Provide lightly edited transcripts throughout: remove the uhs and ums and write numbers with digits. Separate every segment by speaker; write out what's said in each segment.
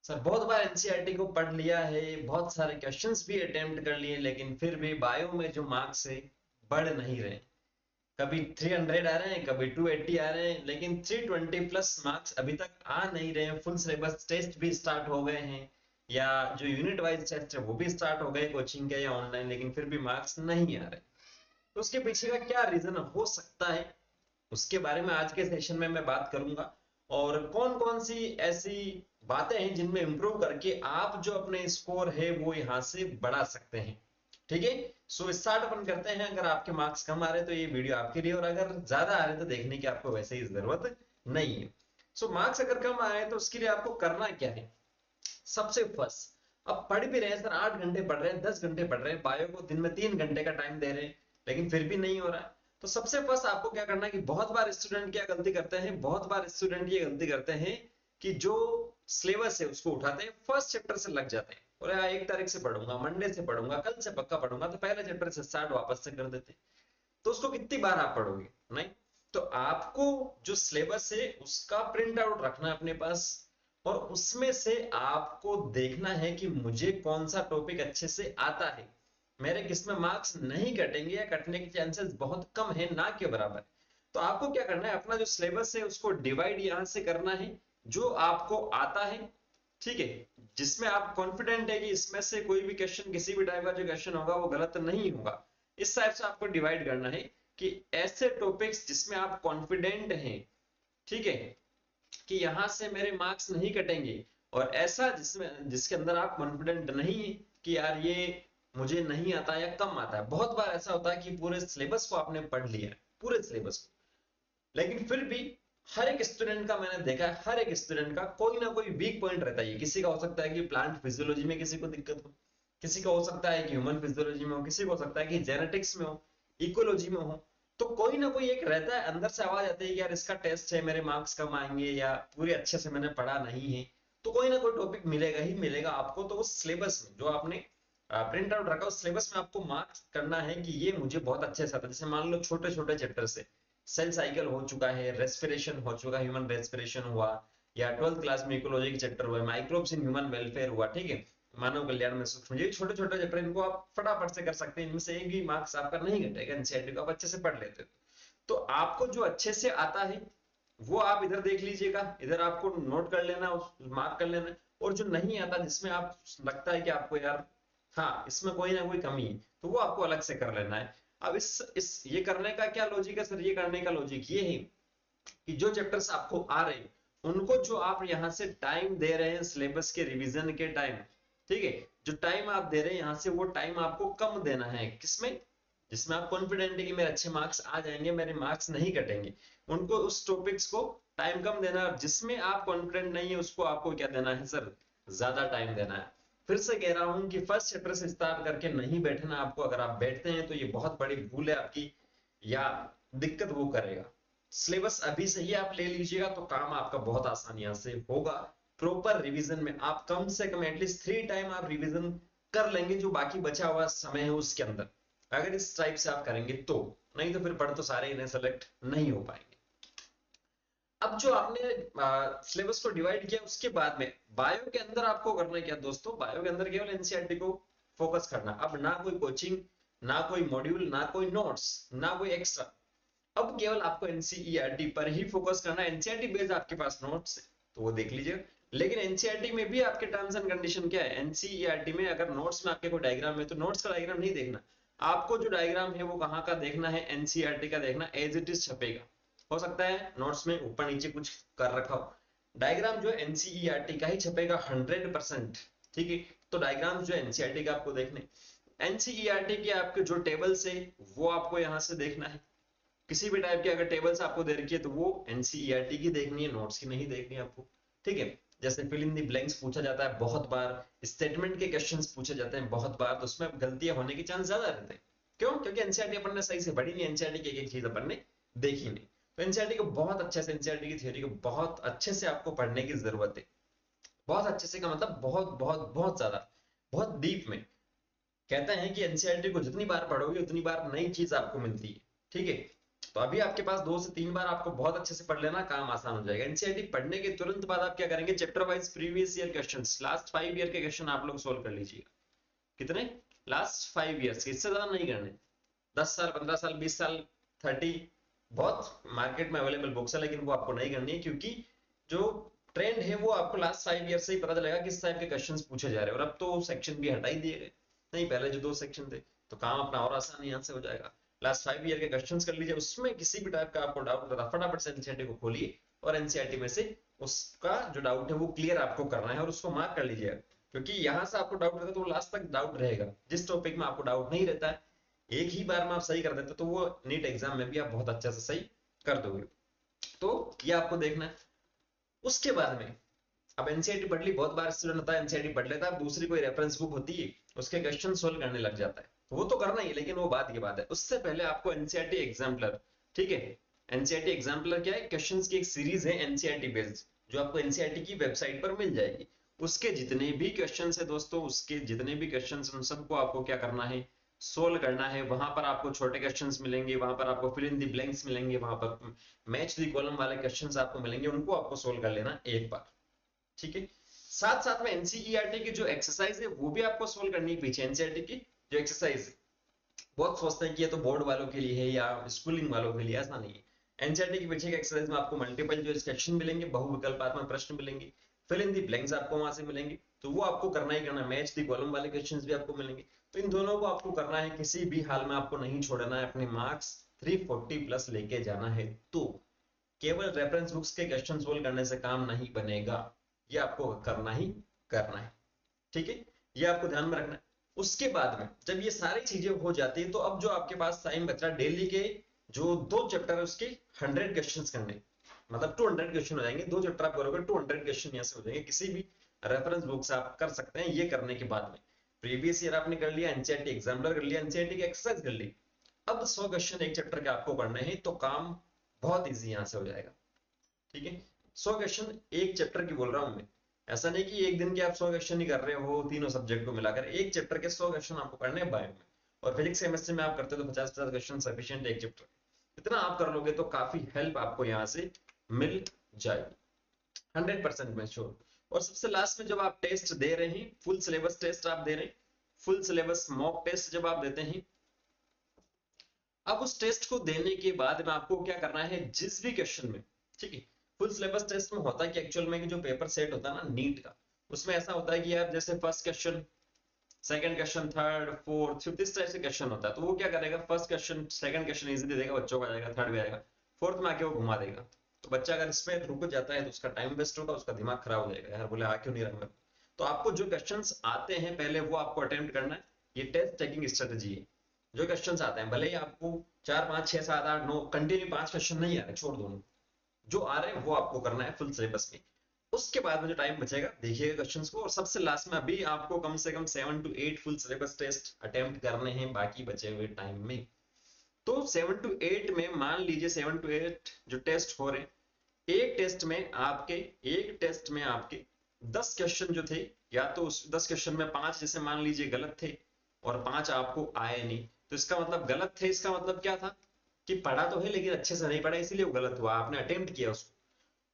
Speaker 1: Sir बहुत बार NCERT को पढ़ लिया है, बहुत सारे क्वेश्चंस भी अटेम्प्ट कर लिए, लेकिन फिर भी बायो में जो मार्क्स है बढ़ नहीं रहे। कभी 300 आ रहे हैं, कभी 280 आ रहे हैं, लेकिन 320 प्लस मार्क्स अभी तक आ नहीं रहे हैं। फुल सिलेबस टेस्ट भी स्टार्ट हो गए हैं, या जो यूनिट वाइज टेस्ट है वो भी स्टार्ट हो गए कोचिंग के या ऑनलाइन, लेकिन फिर भी मार्क्स नहीं आ रहे। तो उसके पीछे का क्या रीजन हो सकता है, उसके बारे में आज के सेशन में मैं बात करूंगा। और कौन कौन सी ऐसी बातें हैं जिनमें इंप्रूव करके आप जो अपने स्कोर है वो यहां से बढ़ा सकते हैं। ठीक है, सो स्टार्ट अपन करते हैं। अगर आपके मार्क्स कम आ रहे हैं तो ये वीडियो आपके लिए, और अगर ज्यादा आ रहे हैं तो देखने की आपको वैसे ही जरूरत नहीं है। सो मार्क्स अगर कम आ रहे हैं तो उसके लिए आपको करना क्या है। सबसे फर्स्ट, अब पढ़ भी रहे हैं सर, 8 घंटे पढ़ रहे हैं, 10 घंटे पढ़ रहे हैं, बायो को दिन में 3 घंटे का टाइम दे रहे हैं, लेकिन फिर भी नहीं हो रहा है। तो सबसे फर्स्ट आपको क्या करना है कि बहुत बार स्टूडेंट क्या गलती करते हैं, बहुत बार स्टूडेंट ये गलती करते हैं कि जो सिलेबस है उसको उठाते हैं, फर्स्ट चैप्टर से लग जाते हैं, बोले 1 तारीख से पढ़ूंगा, मंडे से पढ़ूंगा, कल से पक्का पढ़ूंगा, तो पहले चैप्टर से स्टार्ट वापस से कर देते हैं। तो उसको कितनी बार आप पढ़ोगे, नहीं। तो आपको जो सिलेबस है उसका प्रिंट आउट रखना है अपने पास, और उसमें से आपको देखना है कि मुझे कौन सा टॉपिक अच्छे से आता है, मेरे किसमें मार्क्स नहीं कटेंगे या कटने के चांसेस बहुत कम है, ना के बराबर। तो आपको क्या करना है, अपना जो सिलेबस है उसको डिवाइड यहां से करना है, जो आपको आता है, ठीक है, जिसमें आप कॉन्फिडेंट है कि इसमें से कोई भी क्वेश्चन, किसी भी टाइप का जो क्वेश्चन होगा वो गलत नहीं होगा, इस टाइप से आपको डिवाइड करना है कि ऐसे टॉपिक्स जिसमें आप कॉन्फिडेंट हैं, ठीक है, कि यहां से मेरे मार्क्स नहीं कटेंगे, और ऐसा जिसमें जिसके अंदर आप कॉन्फिडेंट नहीं है कि यार ये मुझे नहीं आता या कम आता है। बहुत बार ऐसा होता है कि पूरे सिलेबस को आपने पढ़ लिया है, पूरे सिलेबस को, लेकिन फिर भी हर एक स्टूडेंट का मैंने देखा है, हर एक स्टूडेंट का कोई ना कोई वीक पॉइंट रहता है। किसी का हो सकता है कि प्लांट फिजियोलॉजी में किसी को दिक्कत हो, किसी का हो सकता है कि ह्यूमन फिजियोलॉजी में हो, किसी को हो सकता है कि जेनेटिक्स में हो, इकोलॉजी में हो। तो कोई ना कोई एक रहता है, अंदर से आवाज आती है कि यार इसका टेस्ट है, मेरे मार्क्स कम आएंगे, या पूरे अच्छे से मैंने पढ़ा नहीं है। तो कोई ना कोई टॉपिक मिलेगा ही मिलेगा आपको। तो उस सिलेबस में जो आपने प्रिंट आउट रखा, उस सिलेबस में आपको मार्क्स करना है कि ये मुझे बहुत अच्छे से आता है। जैसे मान लो छोटे छोटे चैप्टर से सेल साइकिल हो चुका है, रेस्पिरेशन हो चुका है, ह्यूमन रेस्पिरेशन हुआ, या 12th क्लास में इकोलॉजी के चैप्टर हुआ, माइक्रोब्स इन ह्यूमन वेलफेयर हुआ, ठीक है, मानव कल्याण में सूक्ष्म जीव, छोटे छोटे चैप्टर, इनको आप फटाफट से कर सकते हैं, इनमें से एक भी मार्क्स आपका नहीं घटेगा, एनसीईआरटी को आप अच्छे से पढ़ लेते हो। तो आपको जो अच्छे से आता है वो आप इधर देख लीजिएगा, इधर आपको नोट कर लेना, मार्क कर लेना। और जो नहीं आता, जिसमें आप लगता है कि आपको यार हाँ इसमें कोई ना कोई कमी है, तो वो आपको अलग से कर लेना है। अब इस ये करने का क्या लॉजिक है सर, ये करने का लॉजिक ये है कि जो चैप्टर्स आपको आ रहे हैं उनको जो आप यहां से टाइम दे रहे हैं सिलेबस के रिवीजन के टाइम, ठीक है, जो टाइम आप दे रहे हैं यहां से, वो टाइम आपको कम देना है। किसमें, जिसमें आप कॉन्फिडेंट है कि मेरे अच्छे मार्क्स आ जाएंगे, मेरे मार्क्स नहीं कटेंगे, उनको, उस टॉपिक्स को टाइम कम देना है। और जिसमें आप कॉन्फिडेंट नहीं है उसको आपको क्या देना है सर, ज्यादा टाइम देना है। फिर से कह रहा हूं कि फर्स्ट चैप्टर से स्टार्ट करके नहीं बैठना आपको। अगर आप बैठते हैं तो ये बहुत बड़ी भूल है आपकी, या दिक्कत वो करेगा। सिलेबस अभी से ही आप ले लीजिएगा तो काम आपका बहुत आसानियां से होगा। प्रॉपर रिवीजन में आप कम से कम एटलीस्ट 3 टाइम आप रिवीजन कर लेंगे, जो बाकी बचा हुआ समय है उसके अंदर, अगर इस टाइप से आप करेंगे तो। नहीं तो फिर पढ़ तो सारे इन्हें सेलेक्ट नहीं हो पाएंगे। अब जो आपने सिलेबस को डिवाइड किया, उसके बाद में बायो के अंदर आपको करना है क्या दोस्तों, बायो के अंदर केवल एनसीईआरटी को फोकस करना। अब ना कोई कोचिंग, ना कोई मॉड्यूल, ना कोई नोट्स, ना कोई एक्स्ट्रा। अब केवल आपको एनसीईआरटी पर ही फोकस करना है। एनसीईआरटी बेस्ड आपके पास नोट्स है तो वो देख लीजिए, लेकिन एनसीईआरटी में भी आपके टर्म्स एंड कंडीशन क्या है। एनसीईआरटी में अगर नोट्स में आपके कोई डायग्राम है तो नोट्स का डायग्राम नहीं देखना, आपको जो डायग्राम है वो कहाँ का देखना है, एनसीईआरटी का देखना, एज इट इज छपेगा। हो सकता है नोट्स में ऊपर नीचे कुछ कर रखा हो, डायग्राम जो एनसीईआरटी का ही छपेगा 100%। ठीक है, तो डायग्राम जो एनसीईआरटी का आपको देखने, एनसीईआरटी के आपके जो टेबल्स है वो आपको यहां से देखना है। किसी भी टाइप की अगर टेबल्स आपको दे रखी है तो वो एनसीईआरटी की देखनी है, नोट्स की नहीं देखनी है आपको। ठीक है, जैसे फिल इन द ब्लैंक्स पूछा जाता है बहुत बार, स्टेटमेंट के क्वेश्चंस पूछे जाते हैं बहुत बार, तो उसमें गलतियां होने के चांस ज्यादा रहते हैं। क्यों, क्योंकि एनसीईआरटी अपन ने सही से पढ़ी नहीं, एनसीईआरटी की एक एक चीज अपन ने देखी नहीं। तो एनसीईआरटी को बहुत अच्छे से, एनसीईआरटी की थ्योरी को बहुत अच्छे से आपको पढ़ने की जरूरत है। बहुत अच्छे से का मतलब बहुत बहुत बहुत ज्यादा, बहुत डीप में। कहते हैं कि एनसीईआरटी को जितनी बार पढ़ोगे उतनी बार नई चीज आपको मिलती है। ठीक है, तो अभी आपके पास 2 से 3 बार आपको बहुत अच्छे से पढ़ लेना, काम आसान हो जाएगा। एनसीईआरटी पढ़ने के तुरंत बाद आप क्या करेंगे, chapter wise previous year questions, last 5 year के क्वेश्चन आप लोग सोल्व कर लीजिएगा। कितने? लास्ट 5 ईयर्स, इससे ज्यादा नहीं करने। 10 साल, 15 साल, 20 साल, 30, बहुत मार्केट में अवेलेबल बुक्स है, लेकिन वो आपको नहीं करनी है, क्योंकि जो ट्रेंड है वो आपको लास्ट 5 ईयर से ही पता चलेगा किस टाइप के क्वेश्चंस पूछे जा रहे हैं। और अब तो सेक्शन भी हटा ही दिए गए, नहीं पहले जो 2 सेक्शन थे, तो काम अपना और आसान यहाँ से हो जाएगा। लास्ट 5 ईयर के क्वेश्चंस कर लीजिए, उसमें किसी भी टाइप का आपको डाउट होता फटाफट से एनसीईआरटी को खोलिए और एनसीईआरटी में से उसका जो डाउट है वो क्लियर आपको करना है और उसको मार्क कर लीजिएगा। क्योंकि यहाँ से आपको डाउट रहता है तो लास्ट तक डाउट रहेगा। जिस टॉपिक में आपको डाउट नहीं रहता है, एक ही बार में आप सही कर देते तो वो नीट एग्जाम में भी आप बहुत अच्छे से सही कर दोगे। तो ये आपको देखना है। उसके बाद में अब एनसीईआरटी पढ़ ली, बहुत बार स्टूडेंट होता है एनसीईआरटी पढ़ लेता है, दूसरी कोई रेफरेंस बुक होती है उसके क्वेश्चन सोल्व करने लग जाता है, वो तो करना ही है, लेकिन वो बात की बात है। उससे पहले आपको एनसीईआरटी एग्जाम्पलर, ठीक है, एनसीईआरटी एग्जाम्पलर क्या है, क्वेश्चंस की एक सीरीज है एनसीईआरटी बेस्ड, जो आपको एनसीईआरटी की वेबसाइट पर मिल जाएगी। उसके जितने भी क्वेश्चन है दोस्तों, उसके जितने भी क्वेश्चन उन सबको आपको क्या करना है, सोल्व करना है। वहां पर आपको छोटे क्वेश्चंस मिलेंगे, वहां पर आपको फिल इन द ब्लैंक्स मिलेंगे, वहां पर मैच द कॉलम वाले क्वेश्चंस आपको मिलेंगे, उनको आपको सोल्व कर लेना एक बार, ठीक है। साथ साथ में एनसीईआरटी की जो एक्सरसाइज है वो भी आपको सोल्व करनी है पीछे। एनसीईआरटी की जो एक्सरसाइज है, बहुत सोचते हैं कि ये तो बोर्ड वालों के लिए है या स्कूलिंग वालों के लिए, ऐसा नहीं है। एनसीईआरटी के पीछे के एक्सरसाइज में आपको मल्टीपल जो क्वेश्चन मिलेंगे, बहुविकल्पात्मक प्रश्न मिलेंगे, फिल इन दी ब्लैंक्स आपको वहां से मिलेंगे, तो वो आपको करना ही करना। मैच दी कॉलम वाले क्वेश्चंस भी आपको मिलेंगे, तो इन दोनों को आपको करना है, किसी भी हाल में आपको नहीं छोड़ना है। अपने मार्क्स 340 प्लस लेके जाना है, तो केवल रेफरेंस बुक्स के क्वेश्चन सोल्व करने से काम नहीं बनेगा, ये आपको करना ही करना है, ठीक है, ये आपको ध्यान में रखना है। उसके बाद में जब ये सारी चीजें हो जाती है, तो अब जो आपके पास टाइम बच रहा है, डेली के जो 2 चैप्टर है उसके 100 क्वेश्चंस करने, मतलब 200 क्वेश्चन हो जाएंगे। 2 चैप्टर आप करोगे, 200 क्वेश्चन यहाँ से हो जाएंगे, किसी भी रेफरेंस बुक से आप कर सकते हैं। ये करने के बाद में प्रीवियस ईयर आपने कर लिया, एनसीईआरटी एग्जाम्पलर कर लिया, एनसीईआरटी की एक्सरसाइज कर ली, अब 100 क्वेश्चन एक चैप्टर के आपको करने हैं, तो काम बहुत ईजी यहाँ से हो जाएगा, ठीक है। 100 क्वेश्चन एक चैप्टर की बोल रहा हूं मैं, ऐसा नहीं कि एक दिन के आप 100 क्वेश्चन ही कर रहे हो तीनों सब्जेक्ट को मिलाकर। एक चैप्टर के 100 क्वेश्चन आपको करने हैं बायो में, और फिजिक्स केमिस्ट्री में आप करते हो तो 50-50 क्वेश्चन सफिशिएंट एक चैप्टर। इतना आप कर लोगे तो काफी हेल्प आपको यहाँ से मिल जाएगी, 100% में श्योर। और सबसे लास्ट में जब आप टेस्ट दे रहे हैं, फुल सिलेबस टेस्ट आप दे रहे हैं, फुल सिलेबस मॉक टेस्ट जब आप देते हैं, अब उस टेस्ट को देने के बाद में आपको क्या करना है, जिस भी क्वेश्चन में, ठीक है, फुल सिलेबस टेस्ट में होता है कि एक्चुअल में जो पेपर सेट होता है ना नीट का, उसमें ऐसा होता है कि यार जैसे first question, second question, third, fourth, fifth, इस टाइप से क्वेश्चन होता है। तो वो क्या करेगा, first question second question easy दे देगा, बच्चों को आ जाएगा, थर्ड भी आएगा, फोर्थ में आके वो घुमा देगा। तो बच्चा अगर इसमें रुक जाता है तो उसका टाइम वेस्ट होगा, उसका दिमाग खराब हो जाएगा, यार बोले आ क्यों नहीं रहा। तो आपको जो क्वेश्चंस आते हैं पहले वो आपको अटेम्प्ट करना है, ये टेस्ट टेकिंग स्ट्रेटेजी है। जो क्वेश्चंस आते हैं, भले ही आपको 4, 5, 6, 7, 8, 9 कंटिन्यू 5 क्वेश्चन नहीं आ रहे, छोड़ दो, जो आ रहे हैं वो आपको करना है फुल सिलेबस में। उसके बाद में जो टाइम बचेगा देखिएगा क्वेश्चंस को, और सबसे लास्ट में अभी आपको कम से कम 7 to 8 full syllabus test attempt करने हैं बाकी बचे हुए टाइम में। तो 7 to 8 में मान लीजिए 7 to 8 जो टेस्ट हो रहे हैं, एक टेस्ट में आपके एक टेस्ट में आपके 10 क्वेश्चन जो थे, या तो उस 10 क्वेश्चन में 5 जैसे मान लीजिए गलत थे और 5 आपको आए नहीं, तो इसका मतलब गलत थे, इसका मतलब क्या था कि पढ़ा तो है लेकिन अच्छे से नहीं पढ़ा, इसीलिए वो गलत हुआ, आपने अटेम्प्ट किया उसको।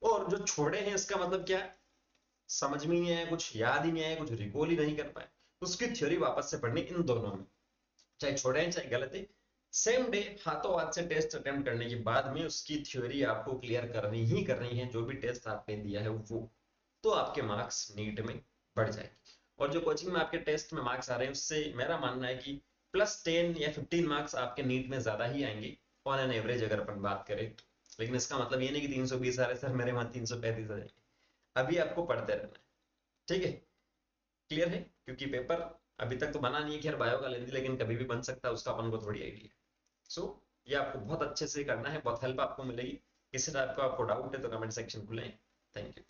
Speaker 1: और जो छोड़े हैं इसका मतलब क्या है, समझ में नहीं आया, कुछ याद ही नहीं आया, कुछ रिकॉल ही नहीं कर पाए, तो उसकी थ्योरी वापस से पढ़नी इन दोनों में, चाहे छोड़े हैं चाहे गलत है, सेम डे हाथों हाथ से टेस्ट अटेम्प्ट करने के बाद में उसकी थ्योरी आपको क्लियर करनी ही करनी है, जो भी टेस्ट आपने दिया है वो, तो आपके मार्क्स नीट में बढ़ जाएंगे। और जो कोचिंग में आपके टेस्ट में मार्क्स आ रहे हैं, उससे मेरा मानना है कि +10 या 15 मार्क्स आपके नीट में ज्यादा ही आएंगे ऑन एन एवरेज, अगर अपन बात करें तो। लेकिन इसका मतलब ये नहीं कि 320 आ रहे सर मेरे वहां 335 आ जाएंगे, अभी आपको पढ़ते रहना है, ठीक है, क्लियर है। क्योंकि पेपर अभी तक तो बना नहीं है, खैर बायो का लेंदी, लेकिन कभी भी बन सकता है, उसका अपन को थोड़ी आइडिया। सो ये आपको बहुत अच्छे से करना है, बहुत हेल्प आपको मिलेगी। किसी टाइप का आपको डाउट है तो कमेंट सेक्शन खुलें। Thank you.